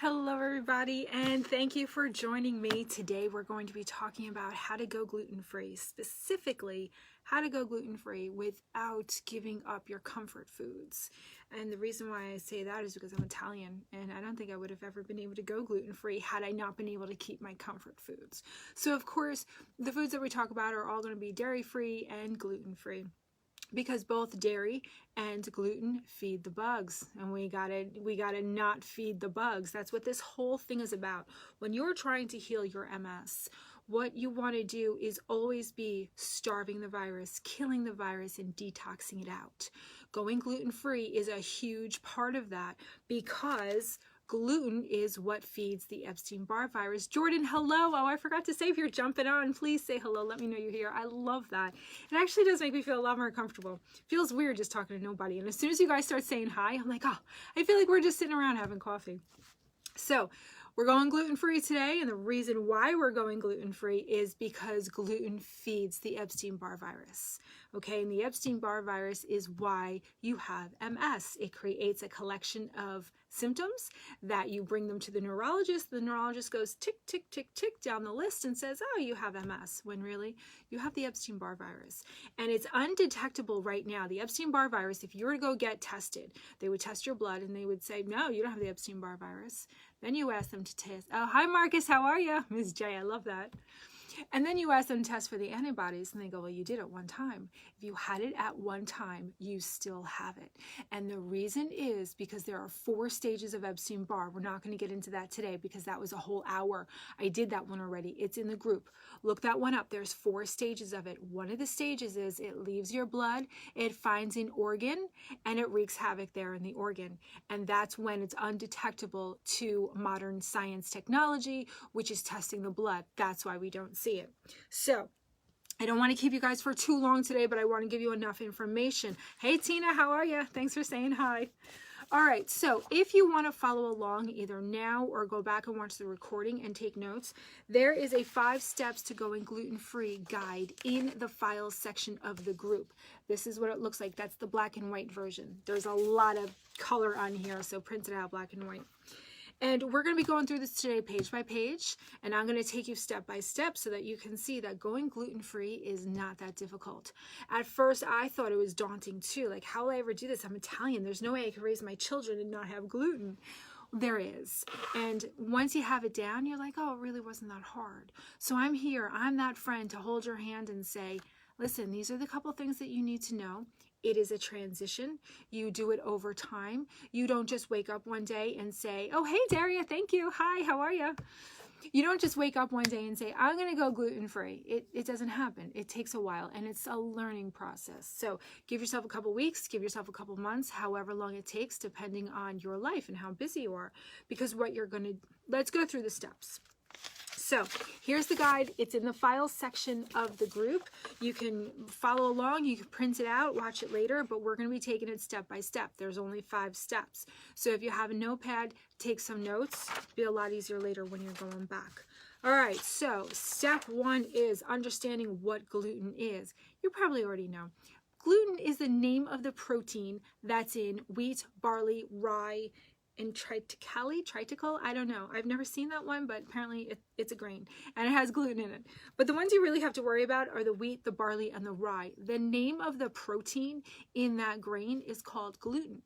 Hello everybody, and thank you for joining me. Today we're going to be talking about how to go gluten-free, specifically how to go gluten-free without giving up your comfort foods. And the reason why I say that is because I'm Italian, and I don't think I would have ever been able to go gluten-free had I not been able to keep my comfort foods. So of course, the foods that we talk about are all going to be dairy-free and gluten-free, because both dairy and gluten feed the bugs, and we gotta not feed the bugs. That's what this whole thing is about. When you're trying to heal your MS, what you want to do is always be starving the virus, killing the virus, and detoxing it out. Going gluten-free is a huge part of that, because gluten is what feeds the Epstein-Barr virus. Jordan, hello. Oh, I forgot to say, if you're jumping on, please say hello. Let me know you're here. I love that. It actually does make me feel a lot more comfortable. It feels weird just talking to nobody. And as soon as you guys start saying hi, I'm like, oh, I feel like we're just sitting around having coffee. So we're going gluten-free today, and the reason why we're going gluten-free is because gluten feeds the Epstein-Barr virus. Okay, and the Epstein-Barr virus is why you have MS. It creates a collection of symptoms that you bring them to the neurologist. The neurologist goes tick, tick, tick, tick down the list and says, oh, you have MS, when really you have the Epstein-Barr virus. And it's undetectable right now. The Epstein-Barr virus, if you were to go get tested, they would test your blood and they would say, no, you don't have the Epstein-Barr virus. Then you ask them to test. Oh, hi, Marcus. How are you? Ms. J, I love that. And then you ask them to test for the antibodies, and they go, well, you did it one time. If you had it at one time, you still have it. And the reason is because there are 4 stages of Epstein-Barr. We're not going to get into that today because that was a whole hour. I did that one already. It's in the group. Look that one up. There's 4 stages of it. One of the stages is it leaves your blood, it finds an organ, and it wreaks havoc there in the organ. And that's when it's undetectable to modern science technology, which is testing the blood. That's why we don't see it. So I don't want to keep you guys for too long today, but I want to give you enough information. Hey Tina, how are you? Thanks for saying hi. All right, so if you want to follow along either now or go back and watch the recording and take notes, there is a 5 steps to going gluten-free guide in the files section of the group. This is what it looks like. That's the black and white version. There's a lot of color on here, so print it out black and white. And we're going to be going through this today page by page, and I'm going to take you step by step so that you can see that going gluten-free is not that difficult. At first, I thought it was daunting too. Like, how will I ever do this? I'm Italian. There's no way I could raise my children and not have gluten. There is. And once you have it down, you're like, oh, it really wasn't that hard. So I'm here. I'm that friend to hold your hand and say, listen, these are the couple things that you need to know. It is a transition. You do it over time. You don't just wake up one day and say, oh, hey, Daria, thank you. Hi, how are you? You don't just wake up one day and say, I'm going to go gluten-free. It doesn't happen. It takes a while, and it's a learning process. So give yourself a couple weeks, give yourself a couple months, however long it takes, depending on your life and how busy you are. Because what you're going to, let's go through the steps. So here's the guide. It's in the files section of the group. You can follow along. You can print it out, watch it later, but we're going to be taking it step by step. There's only 5 steps. So if you have a notepad, take some notes. It'll be a lot easier later when you're going back. All right, so step 1 is understanding what gluten is. You probably already know. Gluten is the name of the protein that's in wheat, barley, rye, and triticale, I don't know. I've never seen that one, but apparently it's a grain and it has gluten in it. But the ones you really have to worry about are the wheat, the barley, and the rye. The name of the protein in that grain is called gluten.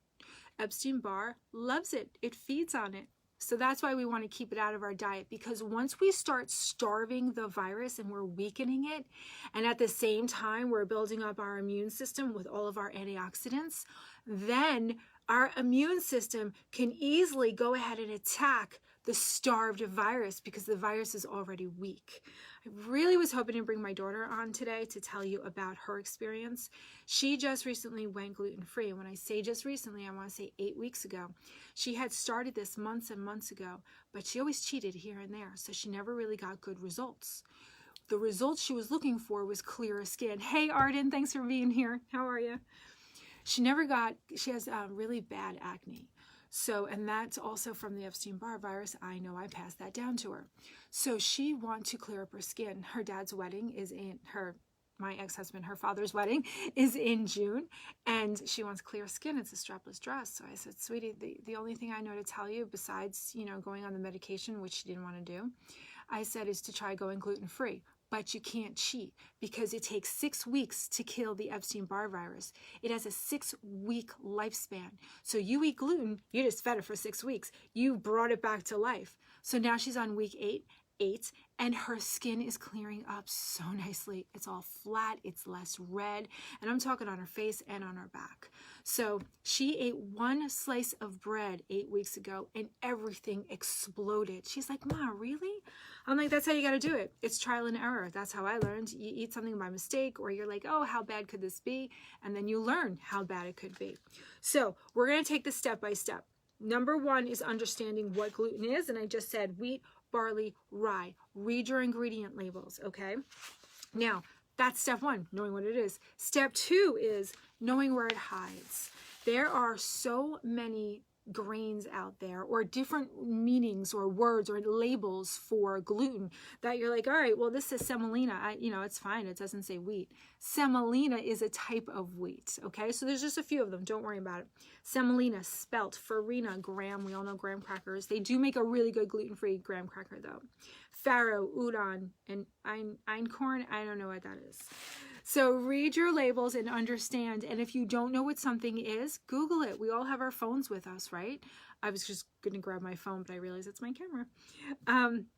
Epstein-Barr loves it. It feeds on it. So that's why we want to keep it out of our diet, because once we start starving the virus and we're weakening it, and at the same time we're building up our immune system with all of our antioxidants, then our immune system can easily go ahead and attack the starved virus because the virus is already weak. I really was hoping to bring my daughter on today to tell you about her experience. She just recently went gluten-free. And when I say just recently, I want to say 8 weeks ago. She had started this months and months ago, but she always cheated here and there. So she never really got good results. The results she was looking for was clearer skin. Hey, Arden, thanks for being here. How are you? She has really bad acne. So, and that's also from the Epstein-Barr virus. I know I passed that down to her. So she wants to clear up her skin. Her dad's wedding is in my ex-husband, her father's wedding is in June, and she wants clear skin. It's a strapless dress. So I said, sweetie, the only thing I know to tell you besides, going on the medication, which she didn't want to do, I said, is to try going gluten-free. But you can't cheat because it takes 6 weeks to kill the Epstein-Barr virus. It has a 6-week lifespan. So you eat gluten, you just fed it for 6 weeks. You brought it back to life. So now she's on week 8, and her skin is clearing up so nicely. It's all flat, it's less red, and I'm talking on her face and on her back. So she ate 1 slice of bread 8 weeks ago and everything exploded. She's like, Ma, really? I'm like, that's how you got to do it. It's trial and error. That's how I learned. You eat something by mistake, or you're like, oh, how bad could this be? And then you learn how bad it could be. So we're going to take this step by step. Number 1 is understanding what gluten is. And I just said wheat, barley, rye. Read your ingredient labels, okay? Now, that's step 1, knowing what it is. Step 2 is knowing where it hides. There are so many grains out there, or different meanings or words or labels for gluten that you're like, all right, well, this says semolina. It's fine. It doesn't say wheat. Semolina is a type of wheat. Okay. So there's just a few of them. Don't worry about it. Semolina, spelt, farina, graham. We all know graham crackers. They do make a really good gluten-free graham cracker though. Farro, udon, and einkorn. I don't know what that is. So read your labels and understand. And if you don't know what something is, Google it. We all have our phones with us, right? I was just going to grab my phone, but I realized it's my camera.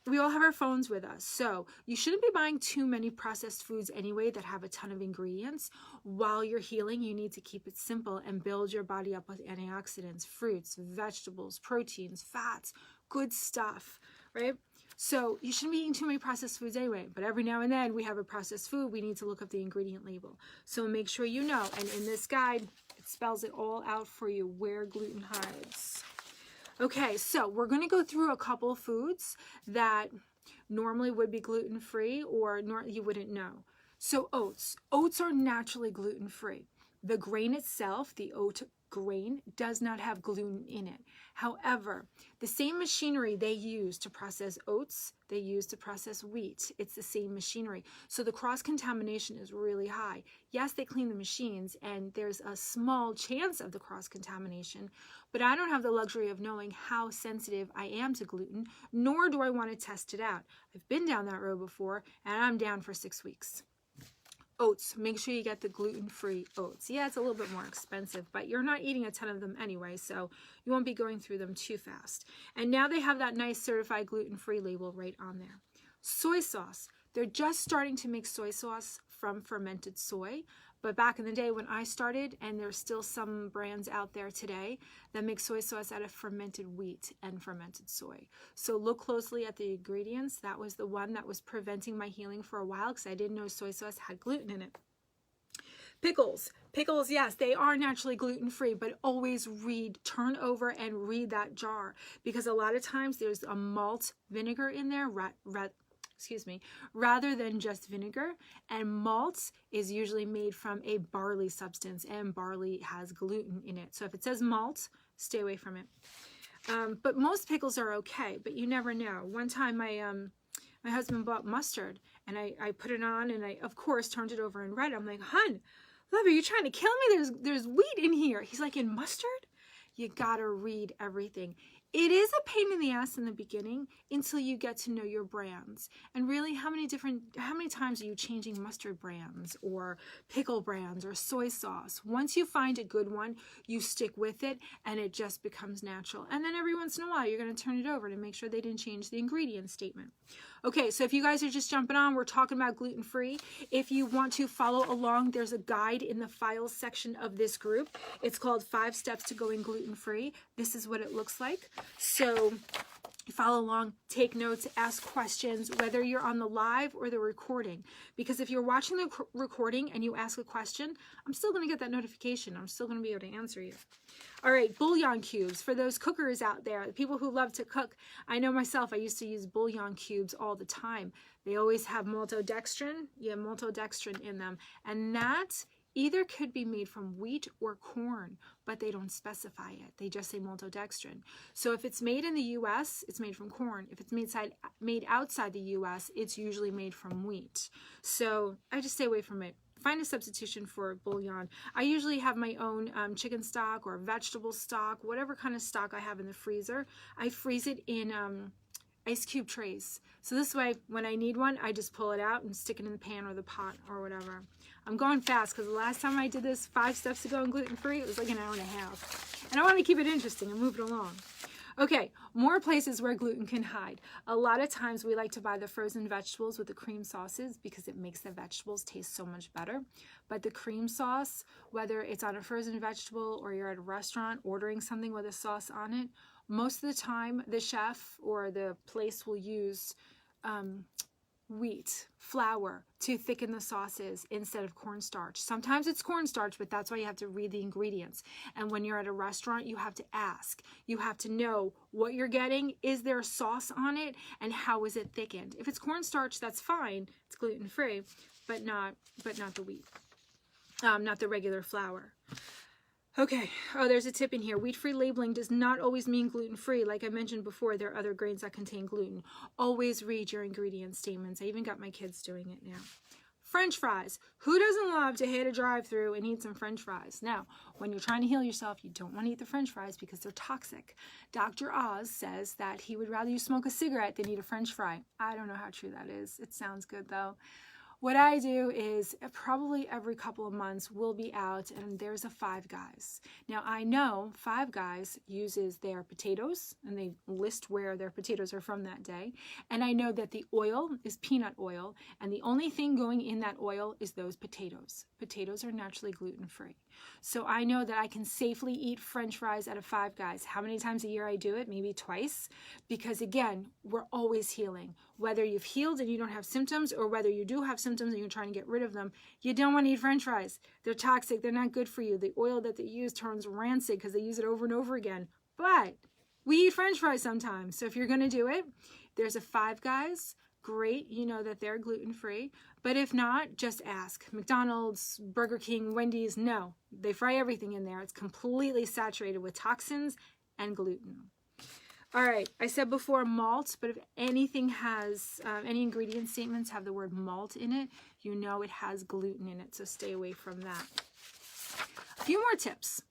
We all have our phones with us. So you shouldn't be buying too many processed foods anyway that have a ton of ingredients. While you're healing, you need to keep it simple and build your body up with antioxidants, fruits, vegetables, proteins, fats, good stuff, right? So you shouldn't be eating too many processed foods anyway, but every now and then we have a processed food, we need to look up the ingredient label. So make sure you know, and in this guide, it spells it all out for you where gluten hides. Okay, so we're going to go through a couple foods that normally would be gluten-free or you wouldn't know. So oats. Oats are naturally gluten-free. The grain itself, the oat grain, does not have gluten in it. However, the same machinery they use to process oats, they use to process wheat. It's the same machinery. So the cross-contamination is really high. Yes, they clean the machines, and there's a small chance of the cross-contamination, but I don't have the luxury of knowing how sensitive I am to gluten, nor do I want to test it out. I've been down that road before, and I'm down for 6 weeks. Oats, make sure you get the gluten-free oats. Yeah, it's a little bit more expensive, but you're not eating a ton of them anyway, so you won't be going through them too fast. And now they have that nice certified gluten-free label right on there. Soy sauce. They're just starting to make soy sauce from fermented soy, but back in the day when I started, and there's still some brands out there today that make soy sauce out of fermented wheat and fermented soy. So look closely at the ingredients. That was the one that was preventing my healing for a while because I didn't know soy sauce had gluten in it. Pickles. Pickles, yes, they are naturally gluten-free, but always turn over and read that jar because a lot of times there's a malt vinegar in there, rather than just vinegar. And malt is usually made from a barley substance, and barley has gluten in it. So if it says malt, stay away from it. But most pickles are okay, but you never know. One time my husband bought mustard, and I put it on, and I, of course, turned it over and read it. I'm like, hun, love, are you trying to kill me? There's wheat in here. He's like, in mustard? You gotta read everything. It is a pain in the ass in the beginning until you get to know your brands. And really, how many times are you changing mustard brands or pickle brands or soy sauce? Once you find a good one, you stick with it and it just becomes natural. And then every once in a while, you're going to turn it over to make sure they didn't change the ingredient statement. Okay, so if you guys are just jumping on, we're talking about gluten-free. If you want to follow along, there's a guide in the files section of this group. It's called 5 Steps to Going Gluten-Free. This is what it looks like. So follow along, take notes, ask questions, whether you're on the live or the recording. Because if you're watching the recording and you ask a question, I'm still going to get that notification. I'm still going to be able to answer you. All right, bouillon cubes. For those cookers out there, the people who love to cook, I know myself, I used to use bouillon cubes all the time. They always have maltodextrin. You have maltodextrin in them. And that either could be made from wheat or corn, but they don't specify it. They just say maltodextrin. So if it's made in the US, it's made from corn. If it's made outside the US, it's usually made from wheat. So I just stay away from it. Find a substitution for bouillon. I usually have my own chicken stock or vegetable stock, whatever kind of stock I have in the freezer. I freeze it in ice cube trays. So this way, when I need one, I just pull it out and stick it in the pan or the pot or whatever. I'm going fast because the last time I did this 5 steps to go and gluten-free, it was like an hour and a half. And I want to keep it interesting and move it along. Okay, more places where gluten can hide. A lot of times we like to buy the frozen vegetables with the cream sauces because it makes the vegetables taste so much better. But the cream sauce, whether it's on a frozen vegetable or you're at a restaurant ordering something with a sauce on it, most of the time the chef or the place will use wheat flour to thicken the sauces instead of cornstarch. Sometimes it's cornstarch, but that's why you have to read the ingredients. And when you're at a restaurant, you have to ask. You have to know what you're getting. Is there a sauce on it? And how is it thickened? If it's cornstarch, that's fine. It's gluten-free, but not the wheat. Not the regular flour. Okay, oh, there's a tip in here. Wheat-free labeling does not always mean gluten-free. Like I mentioned before, there are other grains that contain gluten. Always read your ingredient statements. I even got my kids doing it now. French fries. Who doesn't love to hit a drive-thru and eat some French fries? Now, when you're trying to heal yourself, you don't want to eat the French fries because they're toxic. Dr. Oz says that he would rather you smoke a cigarette than eat a French fry. I don't know how true that is. It sounds good, though. What I do is probably every couple of months we'll be out and there's a Five Guys. Now I know Five Guys uses their potatoes and they list where their potatoes are from that day. And I know that the oil is peanut oil and the only thing going in that oil is those potatoes. Potatoes are naturally gluten-free. So I know that I can safely eat French fries at a Five Guys. How many times a year I do it? Maybe twice. Because again, we're always healing. Whether you've healed and you don't have symptoms or whether you do have symptoms and you're trying to get rid of them, you don't want to eat French fries. They're toxic. They're not good for you. The oil that they use turns rancid because they use it over and over again. But we eat French fries sometimes. So if you're going to do it, there's a Five Guys. Great. You know that they're gluten-free. But if not, just ask. McDonald's, Burger King, Wendy's, no. They fry everything in there. It's completely saturated with toxins and gluten. All right, I said before malt, but if anything has, any ingredient statements have the word malt in it, you know it has gluten in it, so stay away from that. A few more tips.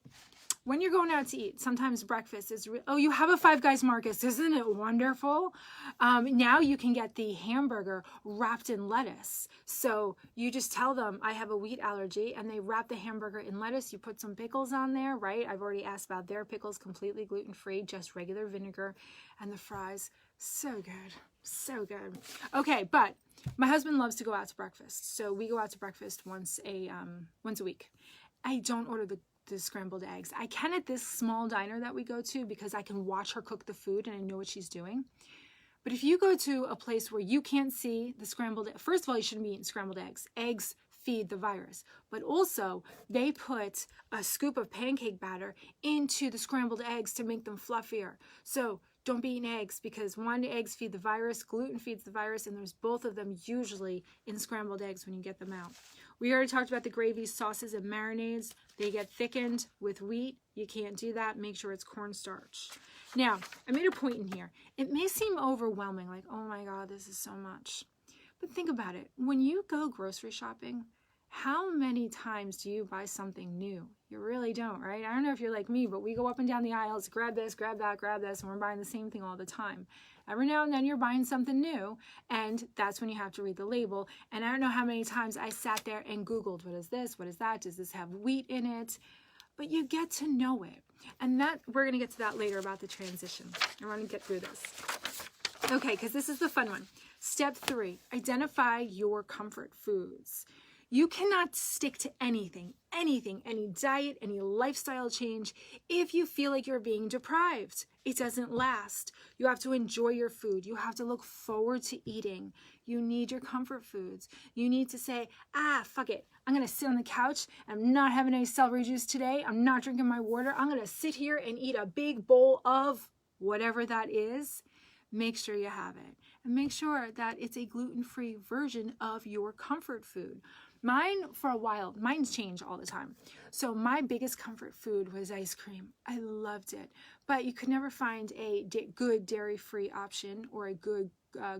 When you're going out to eat, sometimes breakfast is, oh, you have a Five Guys, Marcus, isn't it wonderful? Now you can get the hamburger wrapped in lettuce. So you just tell them, I have a wheat allergy, and they wrap the hamburger in lettuce. You put some pickles on there, right? I've already asked about their pickles, completely gluten-free, just regular vinegar. And the fries, so good, so good. Okay, but my husband loves to go out to breakfast. So we go out to breakfast once a week. I don't order the scrambled eggs. I can at this small diner that we go to because I can watch her cook the food and I know what she's doing. But if you go to a place where you can't see the scrambled, first of all, you shouldn't be eating scrambled eggs. Eggs feed the virus. But also, they put a scoop of pancake batter into the scrambled eggs to make them fluffier. So don't be eating eggs because one, eggs feed the virus, gluten feeds the virus, and there's both of them usually in scrambled eggs when you get them out. We already talked about the gravies, sauces, and marinades. They get thickened with wheat. You can't do that. Make sure it's cornstarch. Now, I made a point in here. It may seem overwhelming, like, oh my God, this is so much. But think about it. When you go grocery shopping, how many times do you buy something new? You really don't, right? I don't know if you're like me, but we go up and down the aisles, grab this, grab that, grab this, and we're buying the same thing all the time. Every now and then you're buying something new, and that's when you have to read the label. And I don't know how many times I sat there and Googled, what is this? What is that? Does this have wheat in it? But you get to know it. And that we're going to get to that later about the transition. I want to get through this. Okay, because this is the fun one. Step 3, identify your comfort foods. You cannot stick to anything, any diet, any lifestyle change if you feel like you're being deprived. It doesn't last. You have to enjoy your food. You have to look forward to eating. You need your comfort foods. You need to say, fuck it. I'm going to sit on the couch. I'm not having any celery juice today. I'm not drinking my water. I'm going to sit here and eat a big bowl of whatever that is. Make sure you have it. And make sure that it's a gluten-free version of your comfort food. Mine, for a while, mine's changed all the time. So my biggest comfort food was ice cream. I loved it. But you could never find a good dairy-free option or a good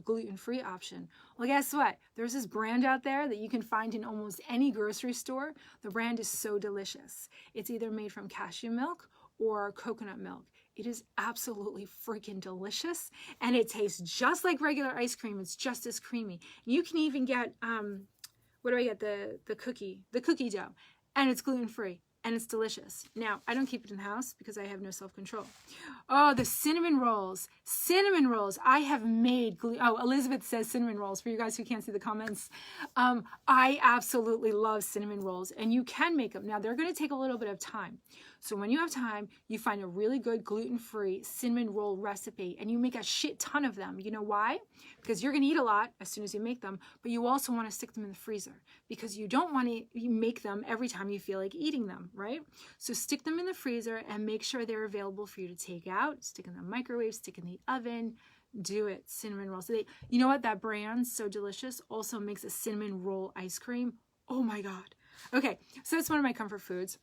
gluten-free option. Well, guess what? There's this brand out there that you can find in almost any grocery store. The brand is so delicious. It's either made from cashew milk or coconut milk. It is absolutely freaking delicious, and it tastes just like regular ice cream. It's just as creamy. You can even get, what do I get? The cookie dough, and it's gluten-free, and it's delicious. Now, I don't keep it in the house because I have no self-control. Oh, the cinnamon rolls. Cinnamon rolls. I have made, Elizabeth says cinnamon rolls, for you guys who can't see the comments. I absolutely love cinnamon rolls, and you can make them. Now, they're going to take a little bit of time. So when you have time, you find a really good gluten-free cinnamon roll recipe, and you make a shit ton of them. You know why? Because you're going to eat a lot as soon as you make them, but you also want to stick them in the freezer because you don't want to make them every time you feel like eating them, right? So stick them in the freezer and make sure they're available for you to take out, stick in the microwave, stick in the oven, do it. Cinnamon rolls. So you know what? That brand, So Delicious, also makes a cinnamon roll ice cream. Oh my God. Okay, so that's one of my comfort foods.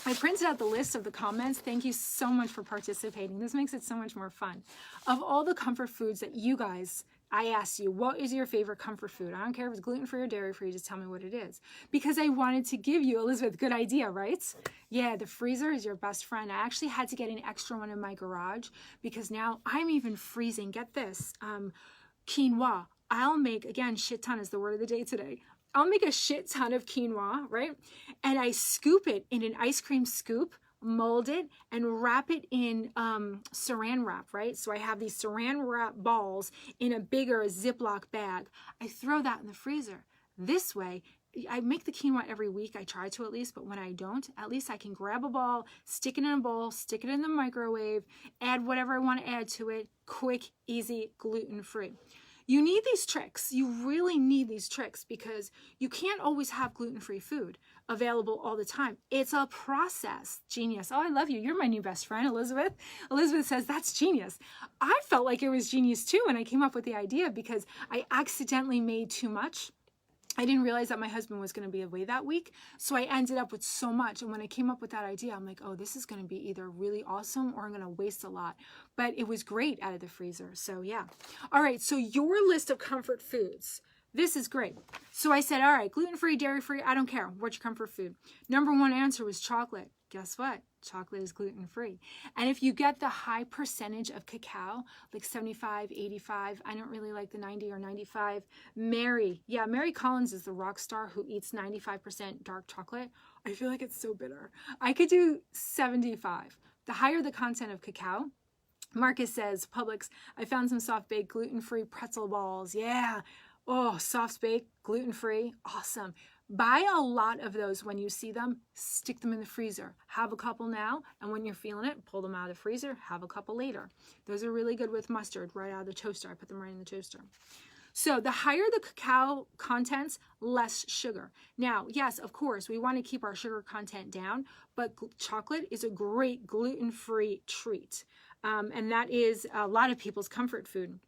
I printed out the list of the comments. Thank you so much for participating. This makes it so much more fun. Of all the comfort foods that you guys, I asked you, what is your favorite comfort food? I don't care if it's gluten-free or dairy-free, just tell me what it is. Because I wanted to give you, Elizabeth, good idea, right? Yeah, the freezer is your best friend. I actually had to get an extra one in my garage because now I'm even freezing, get this, quinoa. I'll make, again, shit ton is the word of the day today. I'll make a shit ton of quinoa, right? And I scoop it in an ice cream scoop, mold it, and wrap it in saran wrap, right? So I have these saran wrap balls in a bigger Ziploc bag. I throw that in the freezer. This way, I make the quinoa every week. I try to at least, but when I don't, at least I can grab a ball, stick it in a bowl, stick it in the microwave, add whatever I want to add to it. Quick, easy, gluten-free. You need these tricks. You really need these tricks because you can't always have gluten-free food available all the time. It's a process. Genius. Oh, I love you. You're my new best friend, Elizabeth. Elizabeth says, that's genius. I felt like it was genius too when I came up with the idea because I accidentally made too much. I didn't realize that my husband was going to be away that week, so I ended up with so much. And when I came up with that idea, I'm like, oh, this is going to be either really awesome or I'm going to waste a lot. But it was great out of the freezer, so yeah. All right, so your list of comfort foods. This is great. So I said, all right, gluten-free, dairy-free, I don't care. What's your comfort food? Number one answer was chocolate. Guess what? Chocolate is gluten-free. And if you get the high percentage of cacao, like 75, 85, I don't really like the 90 or 95. Mary Collins is the rock star who eats 95% dark chocolate. I feel like it's so bitter. I could do 75. The higher the content of cacao. Marcus says, Publix, I found some soft-baked gluten-free pretzel balls. Yeah. Oh, soft-baked, gluten-free. Awesome. Buy a lot of those when you see them, stick them in the freezer. Have a couple now, and when you're feeling it, pull them out of the freezer, have a couple later. Those are really good with mustard right out of the toaster. I put them right in the toaster. So the higher the cacao contents, less sugar. Now, yes, of course, we want to keep our sugar content down, but chocolate is a great gluten-free treat. And that is a lot of people's comfort food.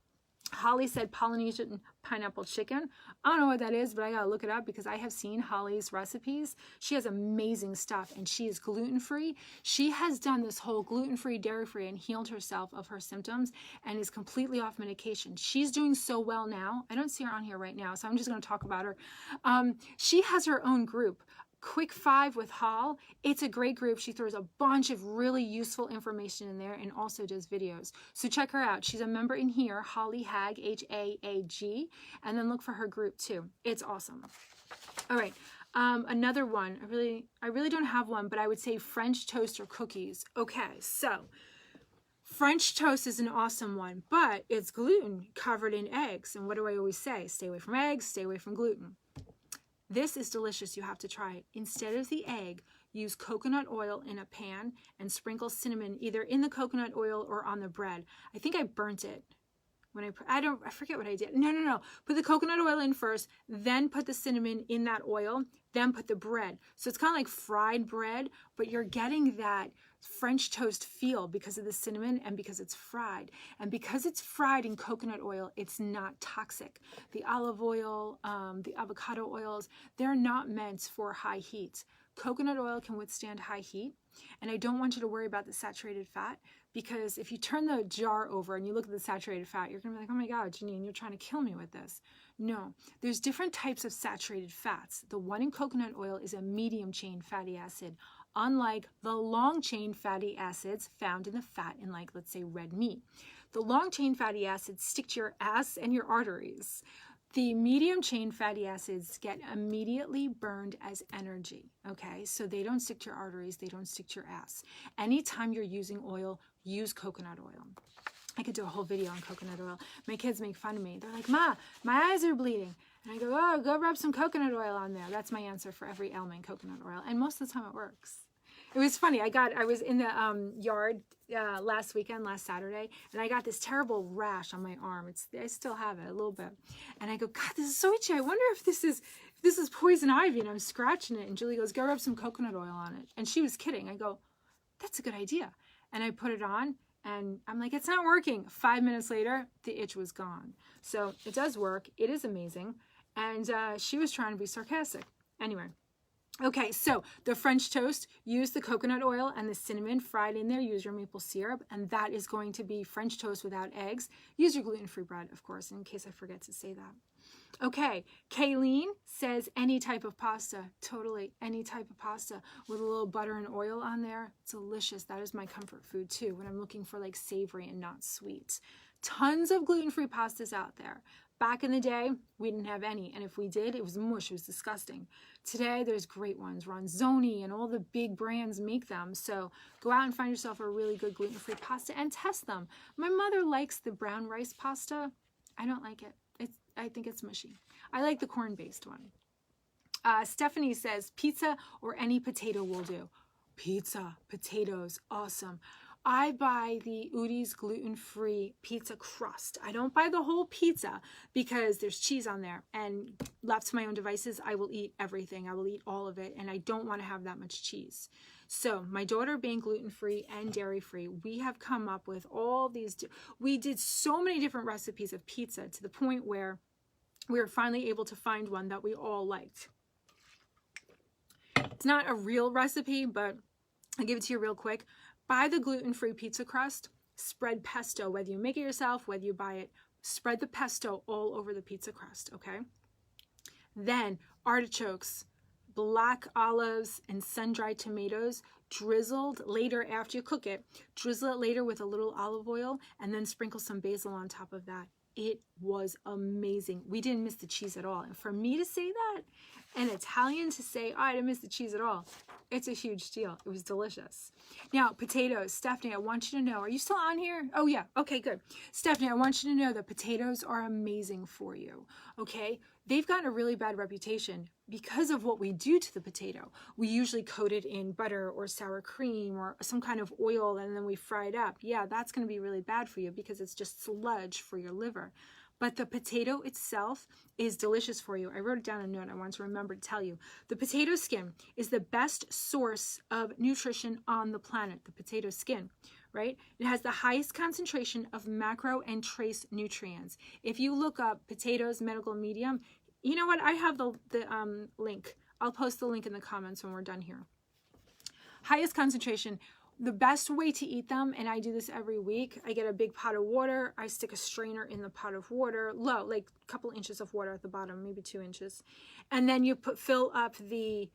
Holly said Polynesian pineapple chicken. I don't know what that is, but I gotta look it up because I have seen Holly's recipes. She has amazing stuff and she is gluten-free. She has done this whole gluten-free, dairy-free and healed herself of her symptoms and is completely off medication. She's doing so well now. I don't see her on here right now, so I'm just gonna talk about her. She has her own group. Quick 5 with Hall. It's a great group. She throws a bunch of really useful information in there and also does videos. So check her out. She's a member in here, Holly Haag, H-A-A-G, and then look for her group too. It's awesome. All right. Another one. I really don't have one, but I would say French toast or cookies. Okay, so French toast is an awesome one, but it's gluten covered in eggs. And what do I always say? Stay away from eggs, stay away from gluten. This is delicious. You have to try it. Instead of the egg, use coconut oil in a pan and sprinkle cinnamon either in the coconut oil or on the bread. I think I burnt it when I forget what I did. No. Put the coconut oil in first, then put the cinnamon in that oil, then put the bread. So it's kind of like fried bread, but you're getting that French toast feel because of the cinnamon and because it's fried. And because it's fried in coconut oil, it's not toxic. The olive oil, the avocado oils, they're not meant for high heat. Coconut oil can withstand high heat. And I don't want you to worry about the saturated fat, because if you turn the jar over and you look at the saturated fat, you're going to be like, oh my God, Janine, you're trying to kill me with this. No, there's different types of saturated fats. The one in coconut oil is a medium chain fatty acid, unlike the long chain fatty acids found in the fat in, like, let's say, red meat. The long chain fatty acids stick to your ass and your arteries. The medium chain fatty acids get immediately burned as energy, okay? So they don't stick to your arteries, they don't stick to your ass. Anytime you're using oil, use coconut oil. I could do a whole video on coconut oil. My kids make fun of me. They're like, Ma, my eyes are bleeding. And I go, oh, go rub some coconut oil on there. That's my answer for every ailment, coconut oil. And most of the time it works. It was funny. I was in the yard last Saturday, and I got this terrible rash on my arm. I still have it a little bit. And I go, God, this is so itchy. I wonder if this is poison ivy. And I'm scratching it. And Julie goes, go rub some coconut oil on it. And she was kidding. I go, that's a good idea. And I put it on. And I'm like, it's not working. 5 minutes later, the itch was gone. So it does work. It is amazing. And she was trying to be sarcastic. Anyway. Okay, so the French toast, use the coconut oil and the cinnamon fried in there. Use your maple syrup, and that is going to be French toast without eggs. Use your gluten-free bread, of course, in case I forget to say that. Okay, Kayleen says any type of pasta. Totally, any type of pasta with a little butter and oil on there. Delicious. That is my comfort food too when I'm looking for like savory and not sweet. Tons of gluten-free pastas out there. Back in the day, we didn't have any, and if we did, it was mush. It was disgusting. Today, there's great ones. Ronzoni and all the big brands make them. So go out and find yourself a really good gluten-free pasta and test them. My mother likes the brown rice pasta. I don't like it. I think it's mushy. I like the corn-based one. Stephanie says pizza or any potato will do. Pizza, potatoes, awesome. I buy the Udi's gluten-free pizza crust. I don't buy the whole pizza because there's cheese on there. And left to my own devices, I will eat everything. I will eat all of it. And I don't want to have that much cheese. So my daughter being gluten-free and dairy-free, we have come up with all these. We did so many different recipes of pizza to the point where we were finally able to find one that we all liked. It's not a real recipe, but I'll give it to you real quick. Buy the gluten-free pizza crust, spread pesto, whether you make it yourself, whether you buy it, spread the pesto all over the pizza crust, okay? Then artichokes, black olives, and sun-dried tomatoes, drizzled later after you cook it. Drizzle it later with a little olive oil, and then sprinkle some basil on top of that. It was amazing. We didn't miss the cheese at all. And for me to say that, an Italian to say, oh, I didn't miss the cheese at all, it's a huge deal. It was delicious. Now, potatoes. Stephanie, I want you to know, are you still on here? Oh, yeah. Okay, good. Stephanie, I want you to know that potatoes are amazing for you, okay? They've gotten a really bad reputation because of what we do to the potato. We usually coat it in butter or sour cream or some kind of oil, and then we fry it up. Yeah, that's going to be really bad for you because it's just sludge for your liver. But the potato itself is delicious for you. I wrote it down in a note. I want to remember to tell you. The potato skin is the best source of nutrition on the planet, the potato skin, right? It has the highest concentration of macro and trace nutrients. If you look up potatoes, medical medium, you know what? I have the link. I'll post the link in the comments when we're done here. Highest concentration. The best way to eat them, and I do this every week, I get a big pot of water, I stick a strainer in the pot of water, low, like a couple inches of water at the bottom, maybe 2 inches. And then you fill up the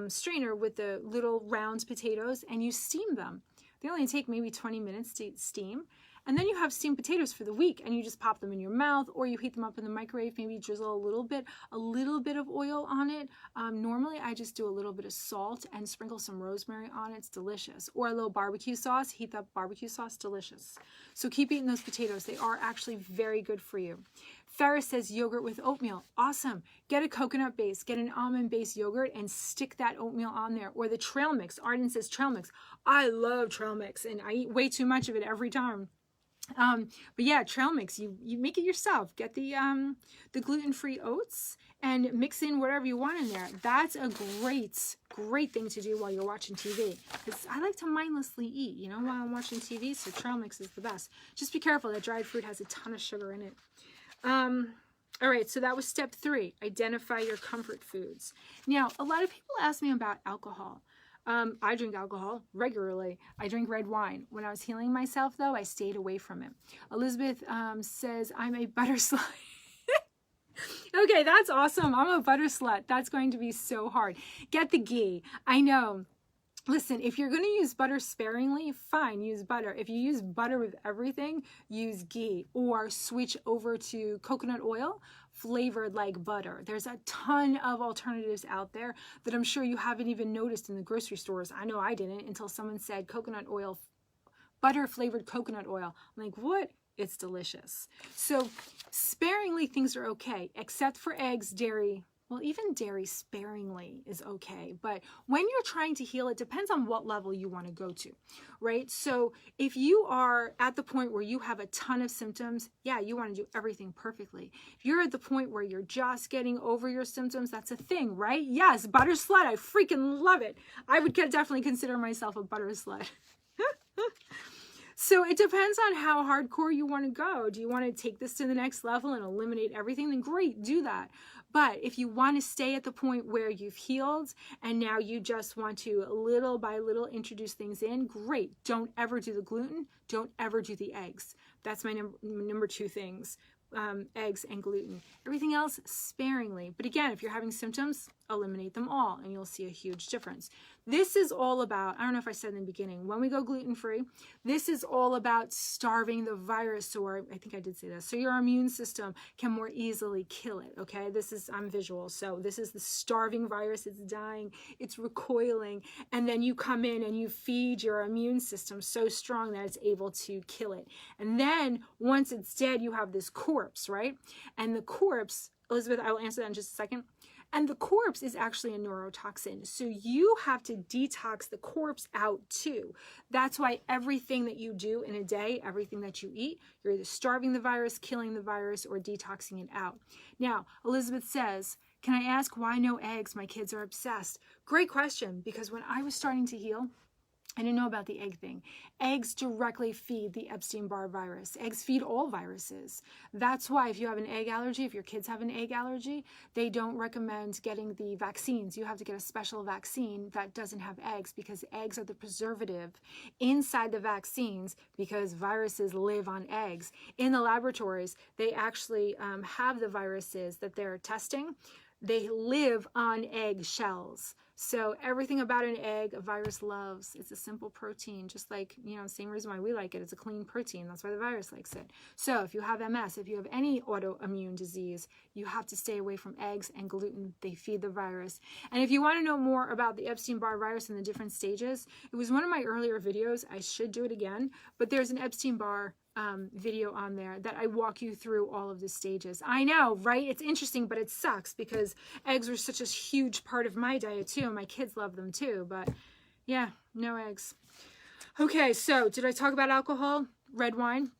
strainer with the little round potatoes and you steam them. They only take maybe 20 minutes to steam. And then you have steamed potatoes for the week, and you just pop them in your mouth, or you heat them up in the microwave, maybe drizzle a little bit of oil on it. Normally, I just do a little bit of salt and sprinkle some rosemary on it. It's delicious. Or a little barbecue sauce, heat up barbecue sauce, delicious. So keep eating those potatoes. They are actually very good for you. Ferris says yogurt with oatmeal. Awesome. Get a coconut base, get an almond based yogurt and stick that oatmeal on there. Or the trail mix. Arden says trail mix. I love trail mix and I eat way too much of it every time. But yeah, trail mix, you make it yourself. Get the gluten-free oats and mix in whatever you want in there. That's a great thing to do while you're watching TV. Because I like to mindlessly eat, you know, while I'm watching TV, so trail mix is the best. Just be careful, that dried fruit has a ton of sugar in it. All right, so that was step 3, identify your comfort foods. Now, a lot of people ask me about alcohol. I drink alcohol regularly. I drink red wine. When I was healing myself, though, I stayed away from it. Elizabeth says, I'm a butter slut. Okay, that's awesome. I'm a butter slut. That's going to be so hard. Get the ghee. I know. Listen, if you're going to use butter sparingly, fine, use butter. If you use butter with everything, use ghee, or switch over to coconut oil flavored like butter. There's a ton of alternatives out there that I'm sure you haven't even noticed in the grocery stores. I know I didn't until someone said coconut oil, butter flavored coconut oil. I'm like, what? It's delicious. So sparingly, things are okay, except for eggs, dairy. Well, even dairy sparingly is okay. But when you're trying to heal, it depends on what level you want to go to, right? So if you are at the point where you have a ton of symptoms, yeah, you want to do everything perfectly. If you're at the point where you're just getting over your symptoms, that's a thing, right? Yes, butter slut. I freaking love it. I would definitely consider myself a butter slut. So it depends on how hardcore you want to go. Do you want to take this to the next level and eliminate everything? Then great, do that. But if you want to stay at the point where you've healed and now you just want to little by little introduce things in, great. Don't ever do the gluten. Don't ever do the eggs. That's my number 2 things. Eggs and gluten. Everything else, sparingly. But again, if you're having symptoms, eliminate them all and you'll see a huge difference. This is all about, I don't know if I said in the beginning, when we go gluten-free, this is all about starving the virus, or I think I did say that, so your immune system can more easily kill it, okay? This is, I'm visual, so this is the starving virus. It's dying, it's recoiling, and then you come in and you feed your immune system so strong that it's able to kill it. And then once it's dead, you have this corpse, right? And the corpse, Elizabeth, I will answer that in just a second. And the corpse is actually a neurotoxin. So you have to detox the corpse out too. That's why everything that you do in a day, everything that you eat, you're either starving the virus, killing the virus, or detoxing it out. Now, Elizabeth says, can I ask why no eggs? My kids are obsessed. Great question, because when I was starting to heal, I didn't know about the egg thing. Eggs directly feed the Epstein-Barr virus. Eggs feed all viruses. That's why if you have an egg allergy, if your kids have an egg allergy, they don't recommend getting the vaccines. You have to get a special vaccine that doesn't have eggs, because eggs are the preservative inside the vaccines, because viruses live on eggs. In the laboratories, they actually have the viruses that they're testing. They live on egg shells. So everything about an egg, a virus loves. It's a simple protein, just like, you know, same reason why we like it. It's a clean protein. That's why the virus likes it. So if you have MS, if you have any autoimmune disease, you have to stay away from eggs and gluten. They feed the virus. And if you want to know more about the Epstein-Barr virus and the different stages, it was one of my earlier videos. I should do it again, but there's an Epstein-Barr video on there that I walk you through all of the stages. I know, right? It's interesting, but it sucks because eggs were such a huge part of my diet too. My kids love them too, but yeah, no eggs. Okay, so did I talk about alcohol? Red wine?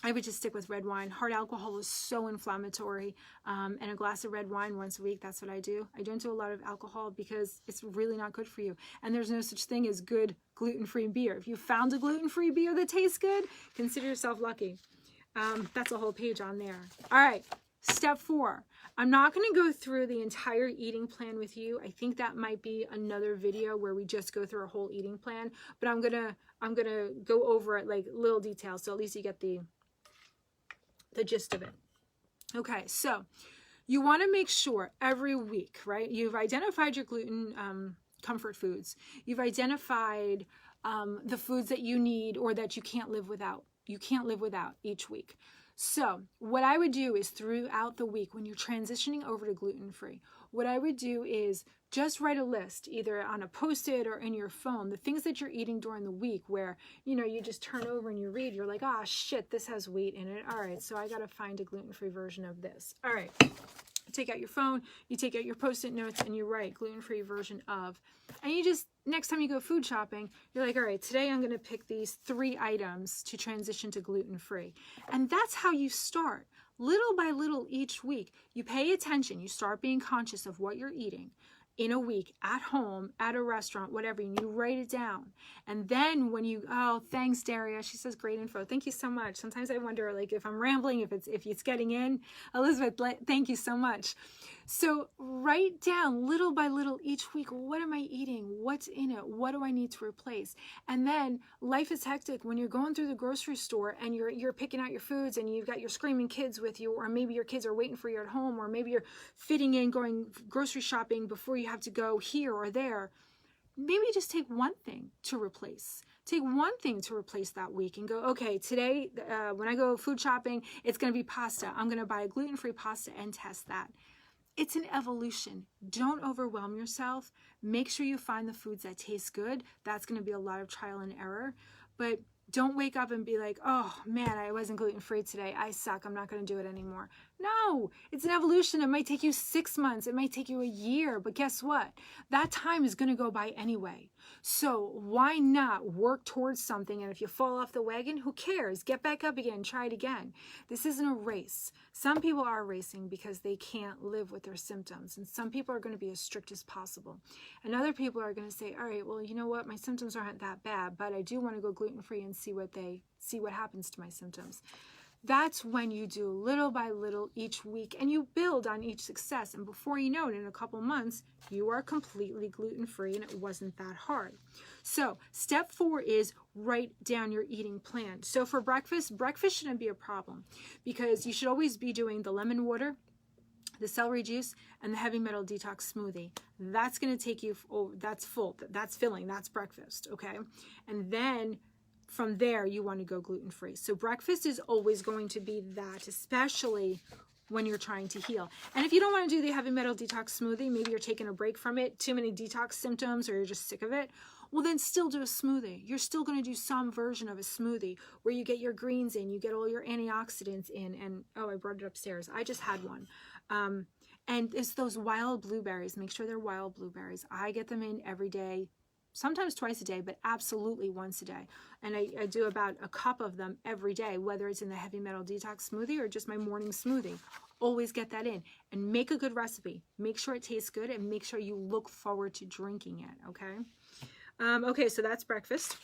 I would just stick with red wine. Hard alcohol is so inflammatory, and a glass of red wine once a week, that's what I do. I don't do a lot of alcohol because it's really not good for you. And there's no such thing as good gluten-free beer. If you found a gluten-free beer that tastes good, consider yourself lucky. That's a whole page on there. All right, step 4. I'm not going to go through the entire eating plan with you. I think that might be another video where we just go through a whole eating plan, but I'm gonna go over it like little details, so at least you get the gist of it. Okay, so you want to make sure every week, right? You've identified your gluten comfort foods. You've identified the foods that you need or that you can't live without. You can't live without each week. So what I would do is throughout the week, when you're transitioning over to gluten-free, what I would do is just write a list, either on a Post-it or in your phone, the things that you're eating during the week where, you know, you just turn over and you read, you're like, ah, shit, this has wheat in it. All right, so I got to find a gluten-free version of this. All right. take out your phone, you take out your Post-it notes, and you write gluten-free version of. And you just, next time you go food shopping, you're like, all right, today I'm going to pick these 3 items to transition to gluten-free. And that's how you start. Little by little each week, you pay attention, you start being conscious of what you're eating in a week, at home, at a restaurant, whatever, and you write it down. And then when you, oh, thanks, Daria. She says great info. Thank you so much. Sometimes I wonder, like, if I'm rambling, if it's getting in. Elizabeth, thank you so much. So write down little by little each week, what am I eating? What's in it? What do I need to replace? And then life is hectic when you're going through the grocery store and you're picking out your foods and you've got your screaming kids with you, or maybe your kids are waiting for you at home, or maybe you're fitting in going grocery shopping before you have to go here or there. Maybe just take one thing to replace. Take one thing to replace that week and go, okay, today when I go food shopping, it's going to be pasta. I'm going to buy a gluten-free pasta and test that. It's an evolution. Don't overwhelm yourself. Make sure you find the foods that taste good. That's going to be a lot of trial and error. But don't wake up and be like, oh man, I wasn't gluten-free today. I suck. I'm not going to do it anymore. No, it's an evolution. It might take you 6 months. It might take you a year. But guess what? That time is going to go by anyway. So why not work towards something? And if you fall off the wagon, who cares? Get back up again. Try it again. This isn't a race. Some people are racing because they can't live with their symptoms. And some people are going to be as strict as possible. And other people are going to say, all right, well, you know what? My symptoms aren't that bad, but I do want to go gluten-free and see what happens to my symptoms. That's when you do little by little each week and you build on each success. And before you know it, in a couple months, you are completely gluten-free and it wasn't that hard. So step 4 is write down your eating plan. So for breakfast shouldn't be a problem because you should always be doing the lemon water, the celery juice, and the heavy metal detox smoothie. That's going to take you, that's full, that's filling, that's breakfast, okay? And then from there, you want to go gluten-free. So breakfast is always going to be that, especially when you're trying to heal. And if you don't want to do the heavy metal detox smoothie, maybe you're taking a break from it, too many detox symptoms, or you're just sick of it, well then still do a smoothie. You're still going to do some version of a smoothie where you get your greens in, you get all your antioxidants in, and oh, I brought it upstairs. I just had one. And it's those wild blueberries. Make sure they're wild blueberries. I get them in every day, sometimes twice a day, but absolutely once a day. And I do about a cup of them every day, whether it's in the heavy metal detox smoothie or just my morning smoothie. Always get that in and make a good recipe. Make sure it tastes good and make sure you look forward to drinking it, okay? Okay, so that's breakfast.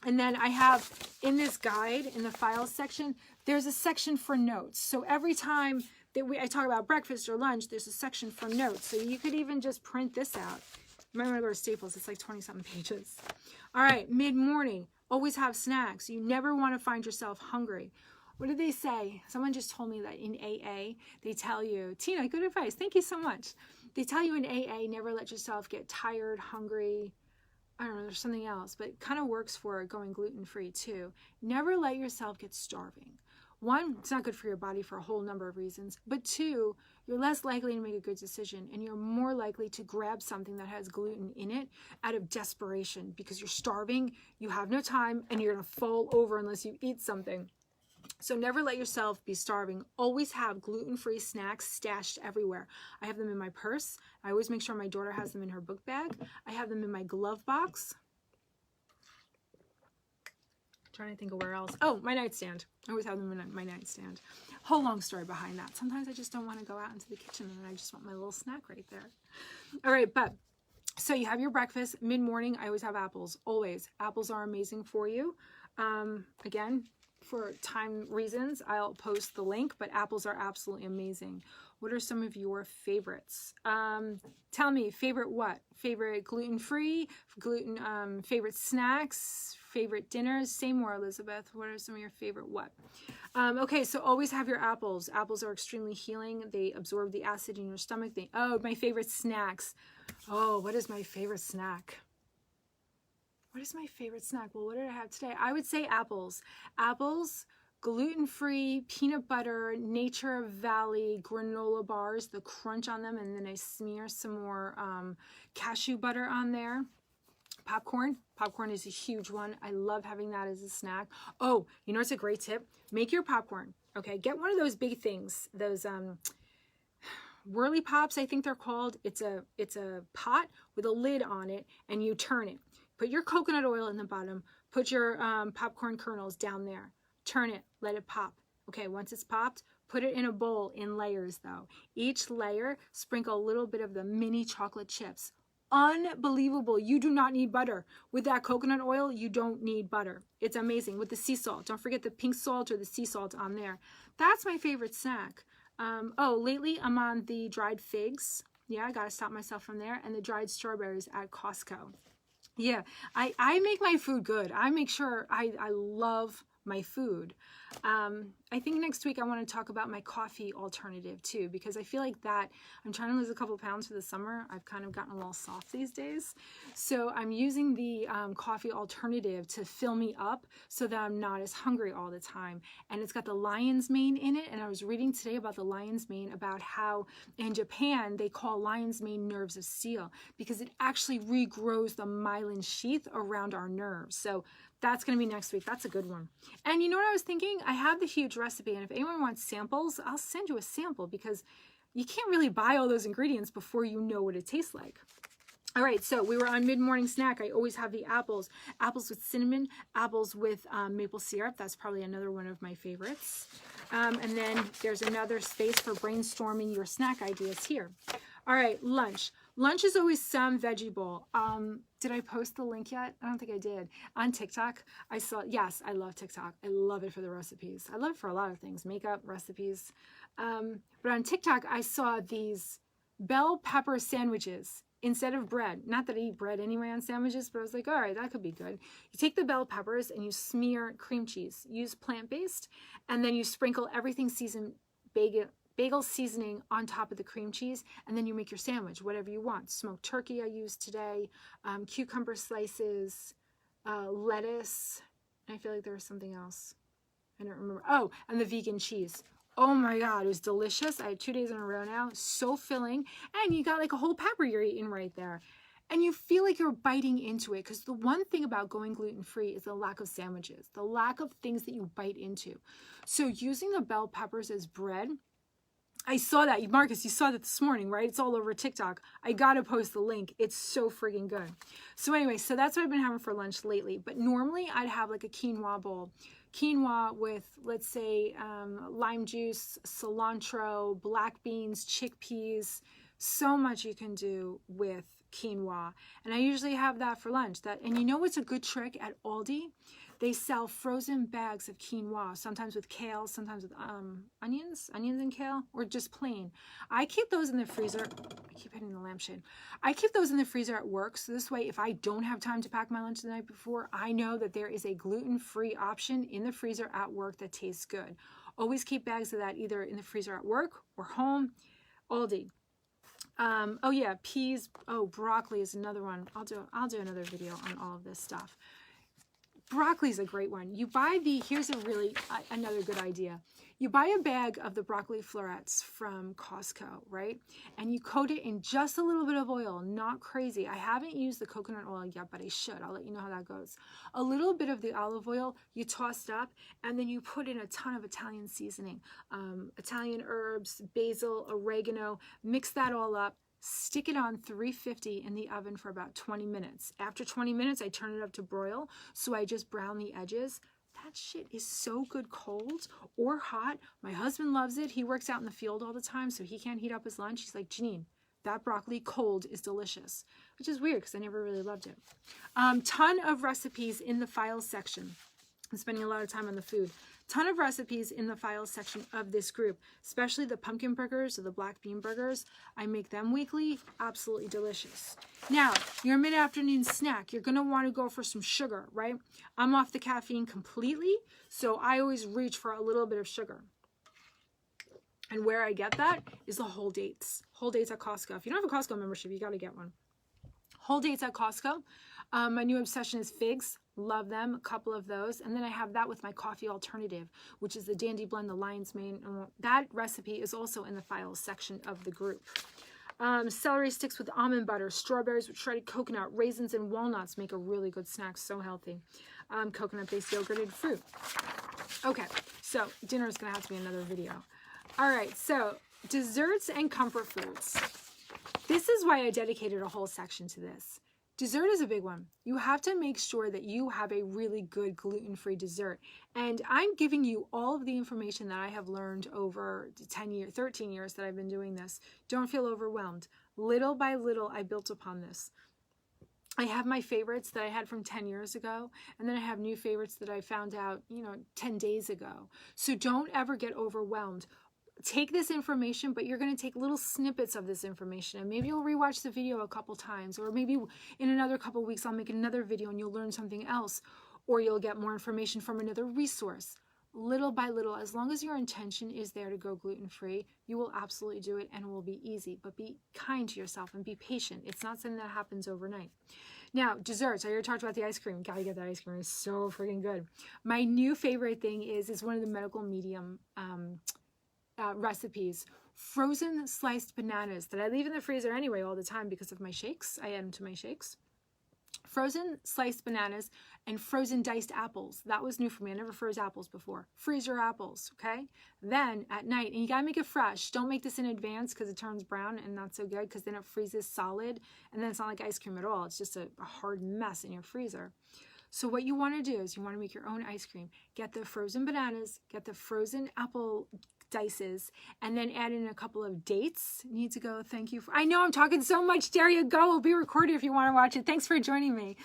And then I have in this guide, in the files section, there's a section for notes. So every time that I talk about breakfast or lunch, there's a section for notes. So you could even just print this out. You might want to go to Staples. It's like 20-something pages. All right, mid-morning, always have snacks. You never want to find yourself hungry. What did they say? Someone just told me that in AA, they tell you, Tina, good advice. Thank you so much. They tell you in AA, never let yourself get tired, hungry. I don't know, there's something else, but it kind of works for going gluten-free too. Never let yourself get starving. 1, it's not good for your body for a whole number of reasons, but 2, you're less likely to make a good decision and you're more likely to grab something that has gluten in it out of desperation because you're starving, you have no time, and you're going to fall over unless you eat something. So never let yourself be starving. Always have gluten-free snacks stashed everywhere. I have them in my purse. I always make sure my daughter has them in her book bag. I have them in my glove box. Trying to think of where else. Oh, my nightstand. I always have them in my nightstand. Whole long story behind that. Sometimes I just don't want to go out into the kitchen and I just want my little snack right there. All right, but so you have your breakfast. Mid-morning, I always have apples. Always. Apples are amazing for you. Again, for time reasons, I'll post the link, but apples are absolutely amazing. What are some of your favorites? Tell me, favorite what? Favorite gluten-free, favorite snacks, favorite dinners? Say more, Elizabeth. What are some of your favorite what? Okay, so always have your apples. Apples are extremely healing. They absorb the acid in your stomach. Oh, my favorite snacks. Oh, what is my favorite snack? What is my favorite snack? Well, what did I have today? I would say apples. Apples, gluten-free, peanut butter, Nature Valley granola bars, the crunch on them, and then I smear some more cashew butter on there. Popcorn. Popcorn is a huge one. I love having that as a snack. Oh, you know what's a great tip? Make your popcorn. Okay, get one of those big things. Those, Whirly Pops, I think they're called. It's a pot with a lid on it, and you turn it. Put your coconut oil in the bottom. Put your popcorn kernels down there. Turn it. Let it pop. Okay, once it's popped, put it in a bowl in layers though. Each layer, sprinkle a little bit of the mini chocolate chips. Unbelievable. You do not need butter. With that coconut oil, you don't need butter. It's amazing. With the sea salt. Don't forget the pink salt or the sea salt on there. That's my favorite snack. Lately I'm on the dried figs. Yeah, I gotta stop myself from there. And the dried strawberries at Costco. Yeah, I make my food good. I make sure I love my food. I think next week I want to talk about my coffee alternative too, because I feel like that I'm trying to lose a couple pounds for the summer. I've kind of gotten a little soft these days. So I'm using the coffee alternative to fill me up so that I'm not as hungry all the time. And it's got the lion's mane in it. And I was reading today about the lion's mane, about how in Japan they call lion's mane nerves of steel because it actually regrows the myelin sheath around our nerves. So that's going to be next week. That's a good one. And you know what I was thinking? I have the huge recipe, and if anyone wants samples, I'll send you a sample because you can't really buy all those ingredients before you know what it tastes like. All right, so we were on mid-morning snack. I always have the apples. Apples with cinnamon, apples with maple syrup. That's probably another one of my favorites. And then there's another space for brainstorming your snack ideas here. All right, lunch. Lunch is always some veggie bowl. Did I post the link yet? I don't think I did. On TikTok, I saw, yes, I love TikTok. I love it for the recipes. I love it for a lot of things, makeup, recipes. But on TikTok, I saw these bell pepper sandwiches instead of bread. Not that I eat bread anyway on sandwiches, but I was like, all right, that could be good. You take the bell peppers and you smear cream cheese. Use plant-based, and then you sprinkle everything seasoned bagel seasoning on top of the cream cheese, and then you make your sandwich, whatever you want. Smoked turkey I used today, cucumber slices, lettuce, and I feel like there was something else. I don't remember. Oh, and the vegan cheese. Oh my God, it was delicious. I had 2 days in a row now. So filling. And you got like a whole pepper you're eating right there. And you feel like you're biting into it, because the one thing about going gluten-free is the lack of sandwiches, the lack of things that you bite into. So using the bell peppers as bread, I saw that. Marcus, you saw that this morning, right? It's all over TikTok. I got to post the link. It's so friggin' good. So anyway, so that's what I've been having for lunch lately. But normally I'd have like a quinoa bowl. Quinoa with, let's say, lime juice, cilantro, black beans, chickpeas. So much you can do with quinoa. And I usually have that for lunch. And you know what's a good trick at Aldi? They sell frozen bags of quinoa, sometimes with kale, sometimes with onions and kale, or just plain. I keep those in the freezer. I keep hitting the lampshade. I keep those in the freezer at work, so this way, if I don't have time to pack my lunch the night before, I know that there is a gluten-free option in the freezer at work that tastes good. Always keep bags of that either in the freezer at work or home. Aldi. Oh yeah, peas. Oh, broccoli is another one. I'll do another video on all of this stuff. Broccoli is a great one. You buy here's another good idea. You buy a bag of the broccoli florets from Costco, right? And you coat it in just a little bit of oil, not crazy. I haven't used the coconut oil yet, but I should. I'll let you know how that goes. A little bit of the olive oil, you toss it up, and then you put in a ton of Italian seasoning, Italian herbs, basil, oregano, mix that all up. Stick it on 350 in the oven for about 20 minutes. After 20 minutes, I turn it up to broil, so I just brown the edges. That shit is so good cold or hot. My husband loves it. He works out in the field all the time, so he can't heat up his lunch. He's like, Janine, that broccoli cold is delicious, which is weird because I never really loved it. Ton of recipes in the files section. I'm spending a lot of time on the food. Ton of recipes in the files section of this group, especially the pumpkin burgers or the black bean burgers. I make them weekly. Absolutely delicious. Now, your mid-afternoon snack, you're going to want to go for some sugar, right? I'm off the caffeine completely, so I always reach for a little bit of sugar. And where I get that is the Whole Dates. Whole Dates at Costco. If you don't have a Costco membership, you got to get one. Whole Dates at Costco. My new obsession is figs. Love them, a couple of those. And then I have that with my coffee alternative, which is the Dandy Blend, the Lion's Mane. That recipe is also in the files section of the group. Celery sticks with almond butter, strawberries with shredded coconut, raisins and walnuts make a really good snack, so healthy. Coconut-based yogurted fruit. Okay, so dinner is going to have to be another video. All right, so desserts and comfort foods. This is why I dedicated a whole section to this. Dessert is a big one. You have to make sure that you have a really good gluten-free dessert. And I'm giving you all of the information that I have learned over 13 years that I've been doing this. Don't feel overwhelmed. Little by little, I built upon this. I have my favorites that I had from 10 years ago, and then I have new favorites that I found out, 10 days ago. So don't ever get overwhelmed. Take this information, but you're going to take little snippets of this information, and maybe you'll rewatch the video a couple times, or maybe in another couple weeks I'll make another video and you'll learn something else, or you'll get more information from another resource. Little by little, as long as your intention is there to go gluten-free, you will absolutely do it and it will be easy. But be kind to yourself and be patient. It's not something that happens overnight. Now, desserts. I already talked about the ice cream. Gotta get that ice cream. It's so freaking good. My new favorite thing is one of the medical medium recipes. Frozen sliced bananas that I leave in the freezer anyway all the time because of my shakes. I add them to my shakes. Frozen sliced bananas and frozen diced apples. That was new for me. I never froze apples before. Freeze your apples, okay? Then at night, and you gotta make it fresh. Don't make this in advance because it turns brown and not so good, because then it freezes solid and then it's not like ice cream at all. It's just a hard mess in your freezer. So what you want to do is you want to make your own ice cream. Get the frozen bananas, get the frozen apple dices, and then add in a couple of dates. Need to go. Thank you. I know I'm talking so much. There you go. It'll be recorded if you want to watch it. Thanks for joining me.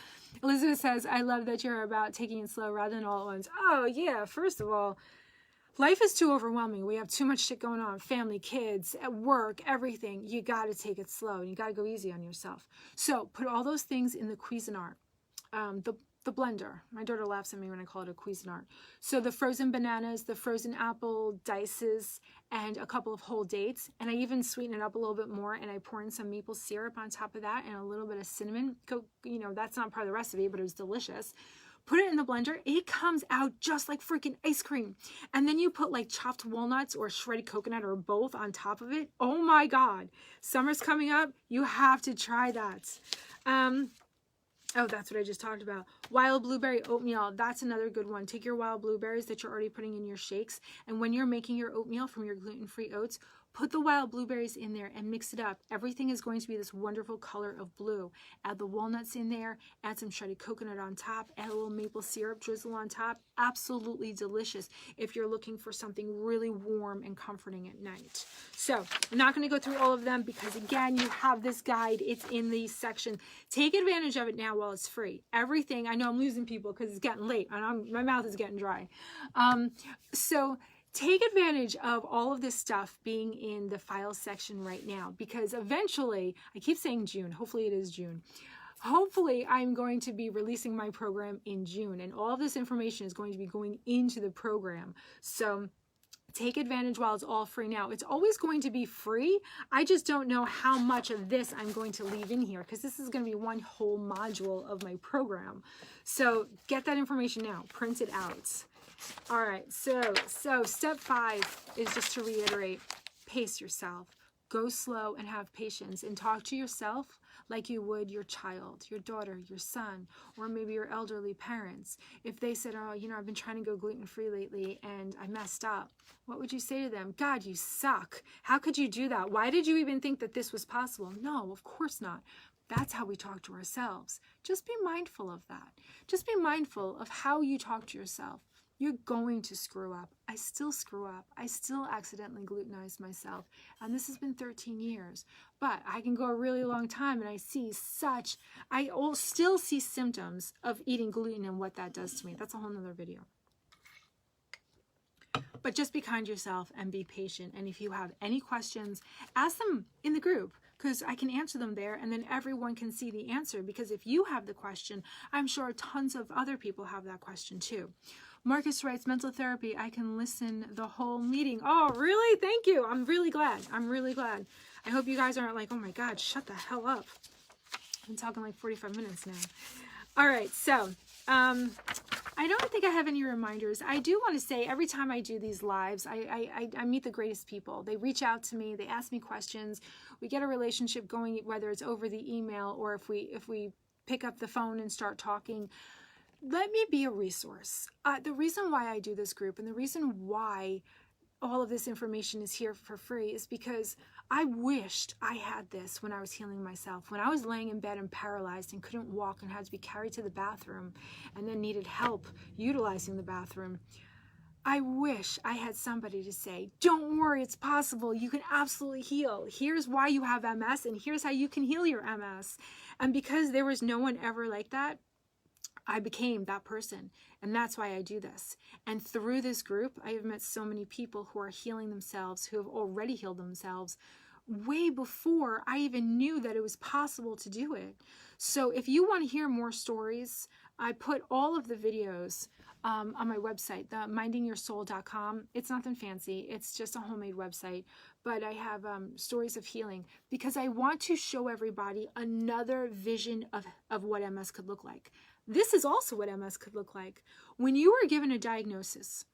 Elizabeth says, I love that you're about taking it slow rather than all at once. Oh, yeah. First of all, life is too overwhelming. We have too much shit going on. Family, kids, at work, everything. You got to take it slow. You got to go easy on yourself. So put all those things in the Cuisinart. The blender. My daughter laughs at me when I call it a Cuisinart. So the frozen bananas, the frozen apple dices, and a couple of whole dates. And I even sweeten it up a little bit more, and I pour in some maple syrup on top of that and a little bit of cinnamon. That's not part of the recipe, but it was delicious. Put it in the blender. It comes out just like freaking ice cream. And then you put like chopped walnuts or shredded coconut or both on top of it. Oh my God. Summer's coming up. You have to try that. Oh, that's what I just talked about. Wild blueberry oatmeal. That's another good one. Take your wild blueberries that you're already putting in your shakes, and when you're making your oatmeal from your gluten-free oats, put the wild blueberries in there and mix it up. Everything is going to be this wonderful color of blue. Add the walnuts in there, add some shredded coconut on top, add a little maple syrup drizzle on top. Absolutely delicious if you're looking for something really warm and comforting at night. So I'm not going to go through all of them because, again, you have this guide. It's in the section. Take advantage of it now while it's free. Everything, I know I'm losing people because it's getting late and my mouth is getting dry. So take advantage of all of this stuff being in the files section right now, because eventually, I keep saying June, hopefully it is June. Hopefully I'm going to be releasing my program in June, and all of this information is going to be going into the program. So take advantage while it's all free now. It's always going to be free. I just don't know how much of this I'm going to leave in here, because this is going to be one whole module of my program. So get that information now, print it out. All right, so step 5 is just to reiterate, pace yourself, go slow and have patience, and talk to yourself like you would your child, your daughter, your son, or maybe your elderly parents. If they said, oh, I've been trying to go gluten-free lately and I messed up, what would you say to them? God, you suck. How could you do that? Why did you even think that this was possible? No, of course not. That's how we talk to ourselves. Just be mindful of that. Just be mindful of how you talk to yourself. You're going to screw up. I still screw up. I still accidentally glutenize myself. And this has been 13 years. But I can go a really long time and I still see symptoms of eating gluten and what that does to me. That's a whole nother video. But just be kind to yourself and be patient. And if you have any questions, ask them in the group, because I can answer them there, and then everyone can see the answer. Because if you have the question, I'm sure tons of other people have that question too. Marcus writes, mental therapy, I can listen the whole meeting. Oh, really? Thank you. I'm really glad. I'm really glad. I hope you guys aren't like, oh my God, shut the hell up. I've been talking like 45 minutes now. All right, so I don't think I have any reminders. I do want to say every time I do these lives, I meet the greatest people. They reach out to me. They ask me questions. We get a relationship going, whether it's over the email or if we pick up the phone and start talking. Let me be a resource. The reason why I do this group and the reason why all of this information is here for free is because I wished I had this when I was healing myself. When I was laying in bed and paralyzed and couldn't walk and had to be carried to the bathroom and then needed help utilizing the bathroom, I wish I had somebody to say, don't worry, it's possible. You can absolutely heal. Here's why you have MS, and here's how you can heal your MS. And because there was no one ever like that, I became that person. And that's why I do this. And through this group, I have met so many people who are healing themselves, who have already healed themselves way before I even knew that it was possible to do it. So if you want to hear more stories, I put all of the videos on my website, the mindingyoursoul.com. It's nothing fancy. It's just a homemade website. But I have stories of healing because I want to show everybody another vision of what MS could look like. This is also what MS could look like. When you are given a diagnosis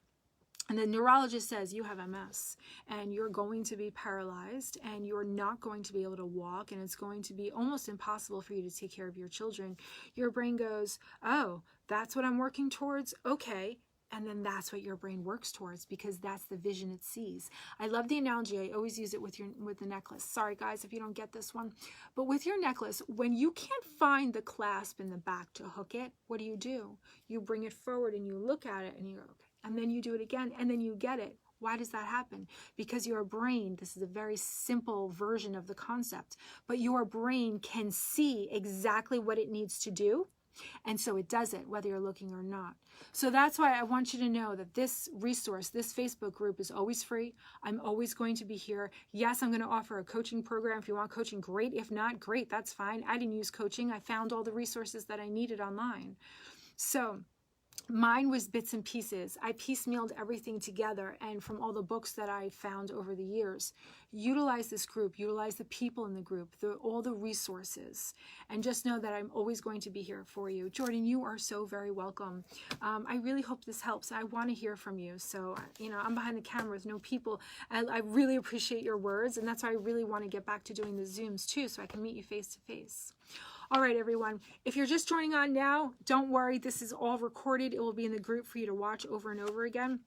and the neurologist says you have MS and you're going to be paralyzed and you're not going to be able to walk and it's going to be almost impossible for you to take care of your children, your brain goes, oh, that's what I'm working towards? Okay. And then that's what your brain works towards because that's the vision it sees. I love the analogy. I always use it with the necklace. Sorry, guys, if you don't get this one. But with your necklace, when you can't find the clasp in the back to hook it, what do? You bring it forward and you look at it and you go, okay. And then you do it again and then you get it. Why does that happen? Because your brain, this is a very simple version of the concept, but your brain can see exactly what it needs to do. And so it does it, whether you're looking or not. So that's why I want you to know that this resource, this Facebook group is always free. I'm always going to be here. Yes, I'm going to offer a coaching program. If you want coaching, great. If not, great. That's fine. I didn't use coaching. I found all the resources that I needed online. So mine was bits and pieces. I piecemealed everything together, and from all the books that I found over the years, utilize this group, utilize the people in the group, all the resources, and just know that I'm always going to be here for you. Jordan, you are so very welcome. I really hope this helps. I want to hear from you. So, I'm behind the camera with no people. I really appreciate your words, and that's why I really want to get back to doing the Zooms too, so I can meet you face to face. All right, everyone. If you're just joining on now, don't worry. This is all recorded. It will be in the group for you to watch over and over again.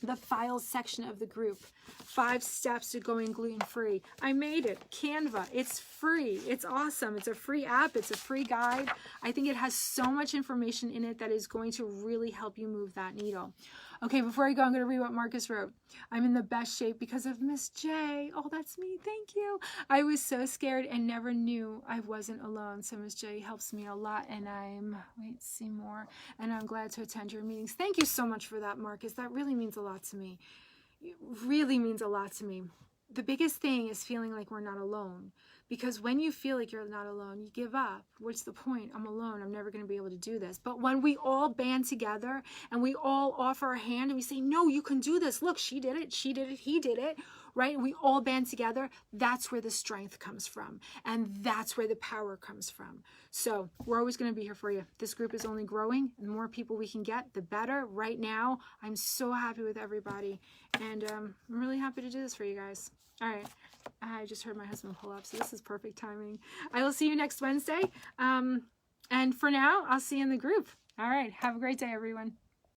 The files section of the group. 5 steps to going gluten-free. I made it. Canva. It's free. It's awesome. It's a free app. It's a free guide. I think it has so much information in it that is going to really help you move that needle. Okay, before I go, I'm going to read what Marcus wrote. I'm in the best shape because of Miss J. Oh, that's me. Thank you. I was so scared and never knew I wasn't alone. So Miss J helps me a lot, and and I'm glad to attend your meetings. Thank you so much for that, Marcus. That really means a lot to me. It really means a lot to me. The biggest thing is feeling like we're not alone. Because when you feel like you're not alone, you give up. What's the point? I'm alone. I'm never going to be able to do this. But when we all band together and we all offer a hand and we say, no, you can do this. Look, she did it. She did it. He did it. Right? And we all band together. That's where the strength comes from. And that's where the power comes from. So we're always going to be here for you. This group is only growing. And the more people we can get, the better. Right now, I'm so happy with everybody. And I'm really happy to do this for you guys. All right. I just heard my husband pull up, so this is perfect timing. I will see you next Wednesday. And for now, I'll see you in the group. All right. Have a great day, everyone.